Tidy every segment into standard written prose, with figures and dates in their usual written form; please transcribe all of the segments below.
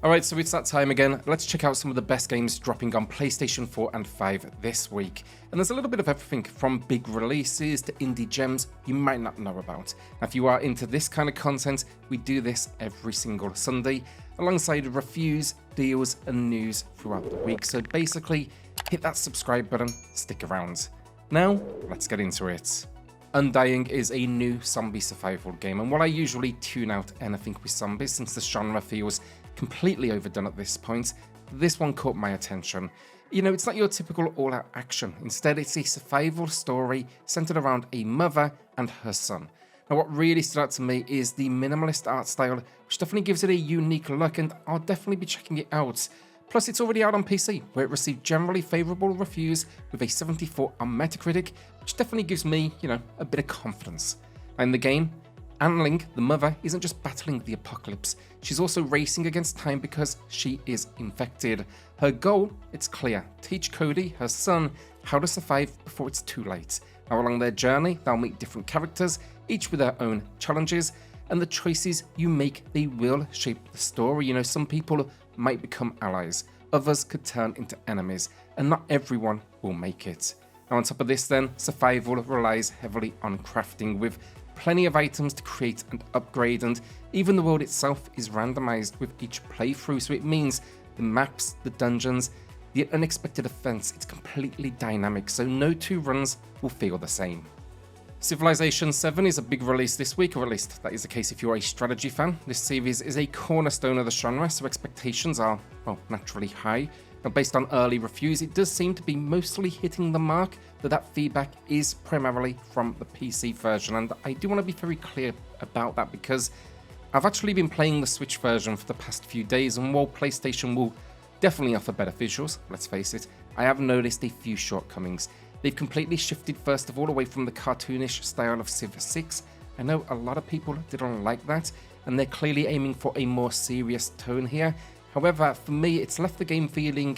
Alright, so it's that time again. Let's check out some of the best games dropping on PlayStation 4 and 5 this week. And there's a little bit of everything from big releases to indie gems you might not know about. Now, if you are into this kind of content, we do this every single Sunday, alongside reviews, deals, and news throughout the week. So basically, hit that subscribe button, stick around. Now, let's get into it. Undying is a new zombie survival game, and while I usually tune out anything with zombies since the genre feels completely overdone at this point, this one caught my attention. You know, it's not your typical all-out action. Instead, it's a survival story centered around a mother and her son. Now, what really stood out to me is the minimalist art style, which definitely gives it a unique look, and I'll definitely be checking it out. Plus, it's already out on PC, where it received generally favourable reviews with a 74 on Metacritic, which definitely gives me, a bit of confidence. In the game, Anling, the mother, isn't just battling the apocalypse, she's also racing against time because she is infected. Her goal, it's clear: teach Cody, her son, how to survive before it's too late. Now, along their journey, they'll meet different characters, each with their own challenges, and the choices you make, they will shape the story. Some people might become allies, others could turn into enemies, and not everyone will make it. Now, on top of this then, survival relies heavily on crafting, with plenty of items to create and upgrade, and even the world itself is randomized with each playthrough, so it means the maps, the dungeons, the unexpected events, it's completely dynamic, so no two runs will feel the same. Civilization 7 is a big release this week, or at least that is the case if you're a strategy fan. This series is a cornerstone of the genre, so expectations are, naturally high. Now, based on early reviews, it does seem to be mostly hitting the mark, though that feedback is primarily from the PC version, and I do want to be very clear about that because I've actually been playing the Switch version for the past few days, and while PlayStation will definitely offer better visuals, let's face it, I have noticed a few shortcomings. They've completely shifted, first of all, away from the cartoonish style of Civ 6. I know a lot of people didn't like that, and they're clearly aiming for a more serious tone here. However, for me, it's left the game feeling,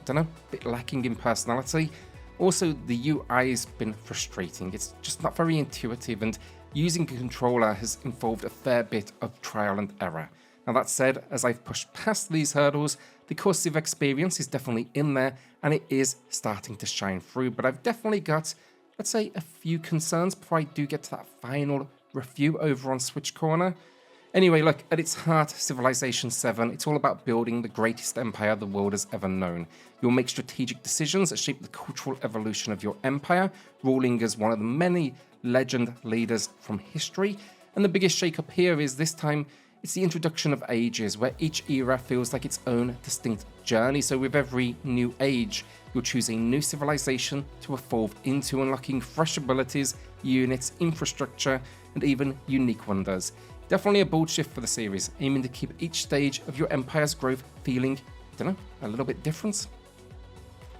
a bit lacking in personality. Also, the UI's been frustrating. It's just not very intuitive, and using a controller has involved a fair bit of trial and error. Now, that said, as I've pushed past these hurdles, the core Civ experience is definitely in there, and it is starting to shine through, but I've definitely got, let's say, a few concerns before I do get to that final review over on Switch Corner. Anyway, look, at its heart, Civilization 7, it's all about building the greatest empire the world has ever known. You'll make strategic decisions that shape the cultural evolution of your empire, ruling as one of the many legend leaders from history. And the biggest shake-up here is this time, it's the introduction of ages, where each era feels like its own distinct journey. So with every new age, you'll choose a new civilization to evolve into, unlocking fresh abilities, units, infrastructure, and even unique wonders. Definitely a bold shift for the series, aiming to keep each stage of your empire's growth feeling, a little bit different.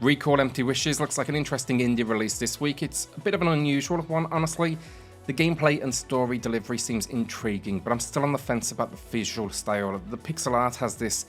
Recall Empty Wishes looks like an interesting indie release this week. It's a bit of an unusual one, honestly. The gameplay and story delivery seems intriguing, but I'm still on the fence about the visual style. The pixel art has this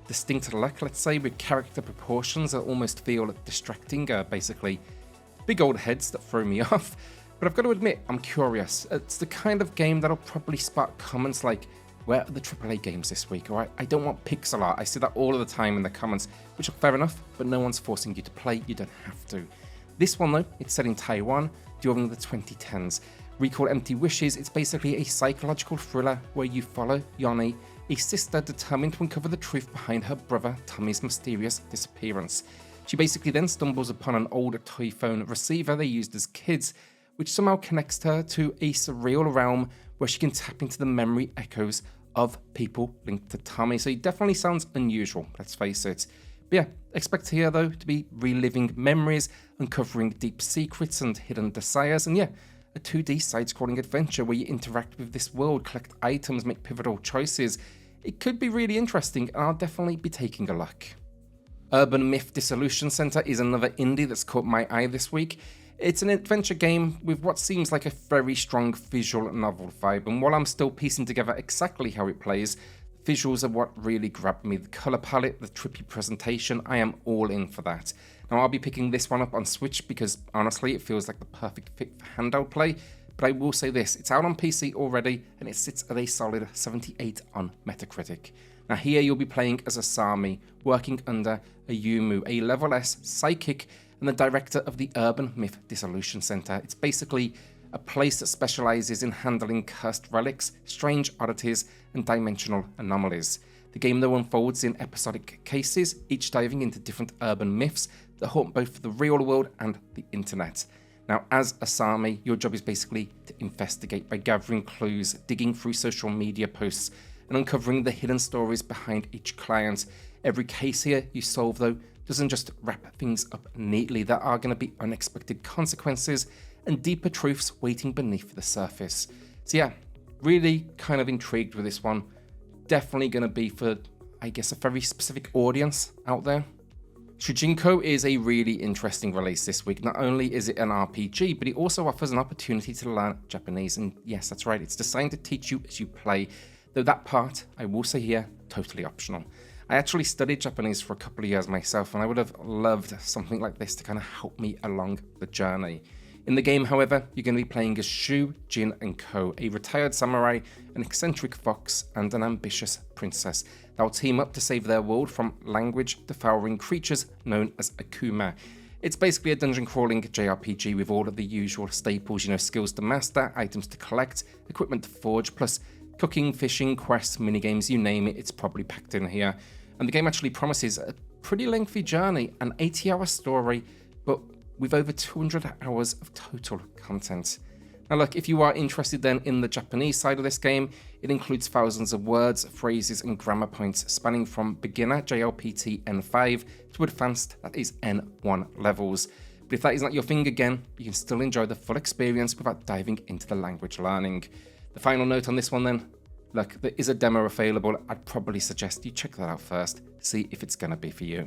distinct look, let's say, with character proportions that almost feel distracting, basically big old heads that throw me off. But I've got to admit, I'm curious. It's the kind of game that'll probably spark comments like, where are the AAA games this week? Alright, I don't want pixel art. I see that all of the time in the comments, which are fair enough, but no one's forcing you to play. You don't have to. This one, though, it's set in Taiwan during the 2010s. Recall Empty Wishes, it's basically a psychological thriller where you follow Yoni, a sister determined to uncover the truth behind her brother Tommy's mysterious disappearance. She basically then stumbles upon an old toy phone receiver they used as kids, which somehow connects her to a surreal realm where she can tap into the memory echoes of people linked to Tommy. So it definitely sounds unusual, let's face it. But yeah, expect here though to be reliving memories, uncovering deep secrets and hidden desires, and yeah, a 2D side-scrolling adventure where you interact with this world, collect items, make pivotal choices. It could be really interesting, and I'll definitely be taking a look. Urban Myth Dissolution Center is another indie that's caught my eye this week. It's an adventure game with what seems like a very strong visual novel vibe, and while I'm still piecing together exactly how it plays, visuals are what really grabbed me. The colour palette, the trippy presentation, I am all in for that. Now, I'll be picking this one up on Switch because honestly it feels like the perfect fit for handheld play, but I will say this, it's out on PC already and it sits at a solid 78 on Metacritic. Now here you'll be playing as Asami, working under Ayumu, a level S psychic and the director of the Urban Myth Dissolution Center. It's basically a place that specializes in handling cursed relics, strange oddities, and dimensional anomalies. The game though unfolds in episodic cases, each diving into different urban myths that haunt both the real world and the internet. Now, as Asami, your job is basically to investigate by gathering clues, digging through social media posts, and uncovering the hidden stories behind each client. Every case here you solve, though, doesn't just wrap things up neatly. There are going to be unexpected consequences and deeper truths waiting beneath the surface. So yeah, really kind of intrigued with this one. Definitely going to be for, I guess, a very specific audience out there. Shujinkou is a really interesting release this week. Not only is it an RPG, but it also offers an opportunity to learn Japanese. And yes, that's right, it's designed to teach you as you play. Though that part, I will say here, totally optional. I actually studied Japanese for a couple of years myself, and I would have loved something like this to kind of help me along the journey. In the game, however, you're going to be playing as Shujinkou, a retired samurai, an eccentric fox, and an ambitious princess. They'll team up to save their world from language-devouring creatures known as Akuma. It's basically a dungeon-crawling JRPG with all of the usual staples, skills to master, items to collect, equipment to forge, plus cooking, fishing, quests, minigames, you name it, it's probably packed in here. And the game actually promises a pretty lengthy journey, an 80-hour story, but with over 200 hours of total content. Now look, if you are interested then in the Japanese side of this game, it includes thousands of words, phrases and grammar points spanning from beginner JLPT N5 to advanced, that is N1 levels. But if that is not your thing again, you can still enjoy the full experience without diving into the language learning. The final note on this one then, look, there is a demo available. I'd probably suggest you check that out first, see if it's going to be for you.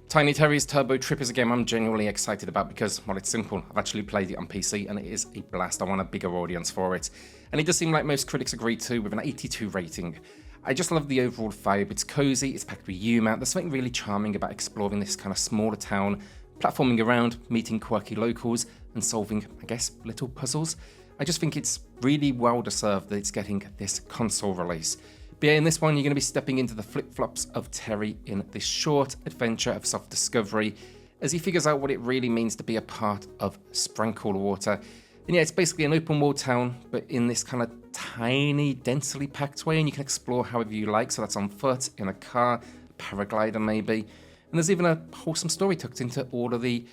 Tiny Terry's Turbo Trip is a game I'm genuinely excited about because, well, it's simple. I've actually played it on PC and it is a blast. I want a bigger audience for it. And it does seem like most critics agree too, with an 82 rating. I just love the overall vibe. It's cozy, it's packed with humour. There's something really charming about exploring this kind of smaller town, platforming around, meeting quirky locals, and solving, I guess, little puzzles. I just think it's really well deserved that it's getting this console release. But yeah, in this one, you're going to be stepping into the flip-flops of Terry in this short adventure of self-discovery as he figures out what it really means to be a part of Spranklewater. And yeah, it's basically an open-world town, but in this kind of tiny, densely packed way, and you can explore however you like. So that's on foot, in a car, a paraglider maybe. And there's even a wholesome story tucked into all of the,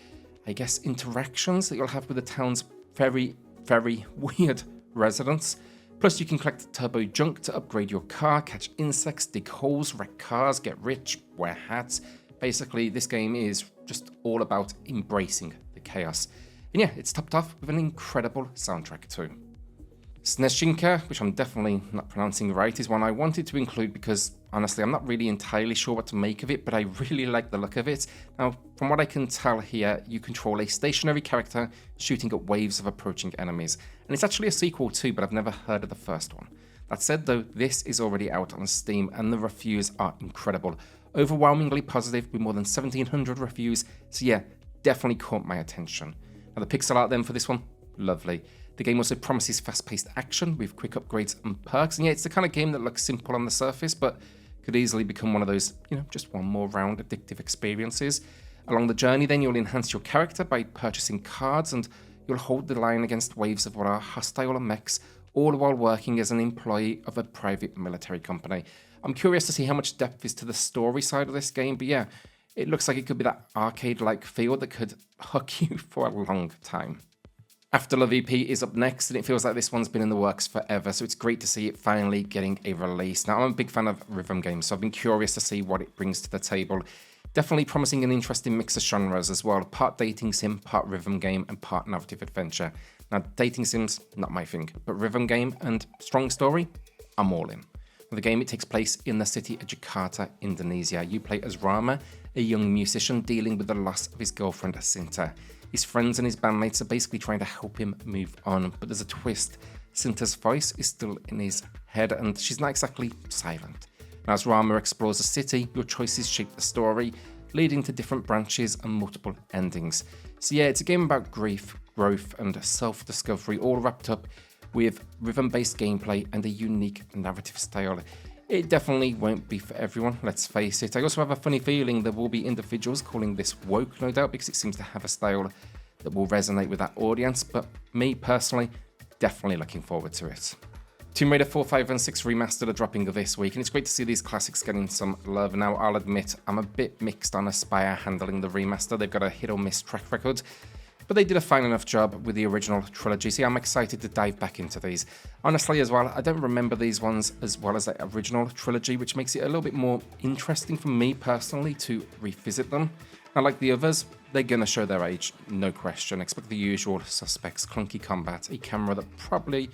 I guess, interactions that you'll have with the town's very, very weird residents. Plus, you can collect turbo junk to upgrade your car, catch insects, dig holes, wreck cars, get rich, wear hats. Basically, this game is just all about embracing the chaos. And yeah, it's topped off with an incredible soundtrack too. Snezhinka, which I'm definitely not pronouncing right, is one I wanted to include because, honestly, I'm not really entirely sure what to make of it, but I really like the look of it. Now, from what I can tell here, you control a stationary character shooting at waves of approaching enemies. And it's actually a sequel too, but I've never heard of the first one. That said though, this is already out on Steam and the reviews are incredible. Overwhelmingly positive with more than 1,700 reviews, so yeah, definitely caught my attention. Now the pixel art then for this one, lovely. The game also promises fast-paced action with quick upgrades and perks, and yeah, it's the kind of game that looks simple on the surface, but could easily become one of those, just one more round addictive experiences. Along the journey then, you'll enhance your character by purchasing cards, and you'll hold the line against waves of what are hostile mechs, all while working as an employee of a private military company. I'm curious to see how much depth is to the story side of this game, but yeah, it looks like it could be that arcade-like feel that could hook you for a long time. Afterlove EP is up next, and it feels like this one's been in the works forever, so it's great to see it finally getting a release. Now, I'm a big fan of rhythm games, so I've been curious to see what it brings to the table. Definitely promising an interesting mix of genres as well, part dating sim, part rhythm game, and part narrative adventure. Now, dating sims, not my thing, but rhythm game and strong story, I'm all in. For the game, it takes place in the city of Jakarta, Indonesia. You play as Rama, a young musician dealing with the loss of his girlfriend, Sinta. His friends and his bandmates are basically trying to help him move on, but there's a twist. Sinta's voice is still in his head, and she's not exactly silent. Now, as Rama explores the city, your choices shape the story, leading to different branches and multiple endings. So yeah, it's a game about grief, growth, and self-discovery, all wrapped up with rhythm-based gameplay and a unique narrative style. It definitely won't be for everyone, let's face it. I also have a funny feeling there will be individuals calling this woke, no doubt, because it seems to have a style that will resonate with that audience, but me personally, definitely looking forward to it. Tomb Raider 4, 5, and 6 Remastered are dropping this week, and it's great to see these classics getting some love. Now, I'll admit, I'm a bit mixed on Aspyr handling the remaster. They've got a hit or miss track record, but they did a fine enough job with the original trilogy, so I'm excited to dive back into these. Honestly as well, I don't remember these ones as well as the original trilogy, which makes it a little bit more interesting for me personally to revisit them. Now, like the others, they're gonna show their age, no question. Expect the usual suspects, clunky combat, a camera that probably,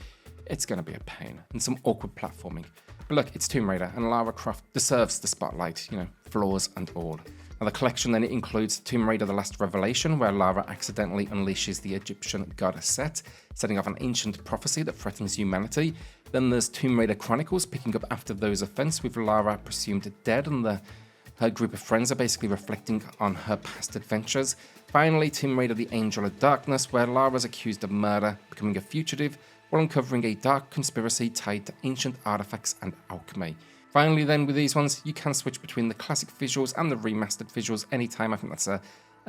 it's gonna be a pain, and some awkward platforming. But look, it's Tomb Raider, and Lara Croft deserves the spotlight, flaws and all. Now, the collection then includes Tomb Raider The Last Revelation, where Lara accidentally unleashes the Egyptian goddess Set, setting off an ancient prophecy that threatens humanity. Then there's Tomb Raider Chronicles, picking up after those events, with Lara presumed dead, and her group of friends are basically reflecting on her past adventures. Finally, Tomb Raider The Angel of Darkness, where Lara's accused of murder, becoming a fugitive, while uncovering a dark conspiracy tied to ancient artifacts and alchemy. Finally then, with these ones, you can switch between the classic visuals and the remastered visuals anytime. I think that's a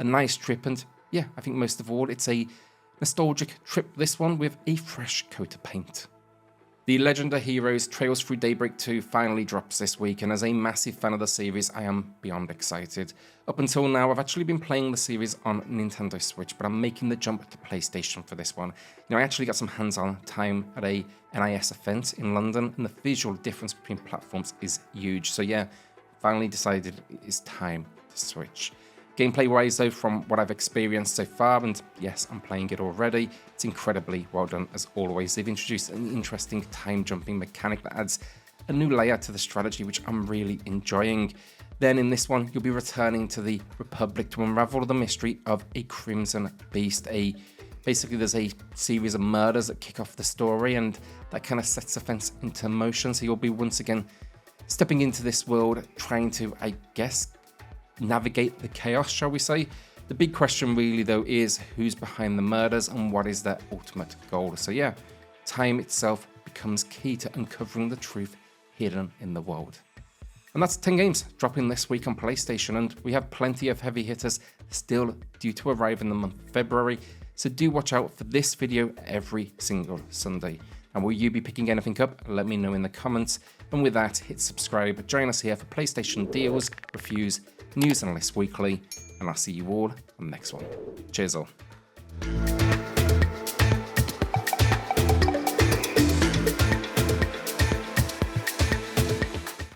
nice trip, and yeah, I think most of all, it's a nostalgic trip, this one, with a fresh coat of paint. The Legend of Heroes Trails Through Daybreak 2 finally drops this week, and as a massive fan of the series, I am beyond excited. Up until now, I've actually been playing the series on Nintendo Switch, but I'm making the jump to PlayStation for this one. I actually got some hands-on time at a NIS event in London, and the visual difference between platforms is huge. So yeah, finally decided it is time to switch. Gameplay-wise though, from what I've experienced so far, and yes, I'm playing it already, it's incredibly well done as always. They've introduced an interesting time-jumping mechanic that adds a new layer to the strategy, which I'm really enjoying. Then in this one, you'll be returning to the Republic to unravel the mystery of a Crimson Beast. Basically, there's a series of murders that kick off the story, and that kind of sets events into motion. So you'll be once again stepping into this world, trying to, I guess, navigate the chaos, shall we say. The big question really though is who's behind the murders and what is their ultimate goal. So yeah, time itself becomes key to uncovering the truth hidden in the world. And that's 10 games dropping this week on PlayStation, and we have plenty of heavy hitters still due to arrive in the month of February, so do watch out for this video every single Sunday. And will you be picking anything up? Let me know in the comments. And with that, hit subscribe, join us here for PlayStation deals, reviews, news and lists weekly, and I'll see you all on the next one. Cheers all.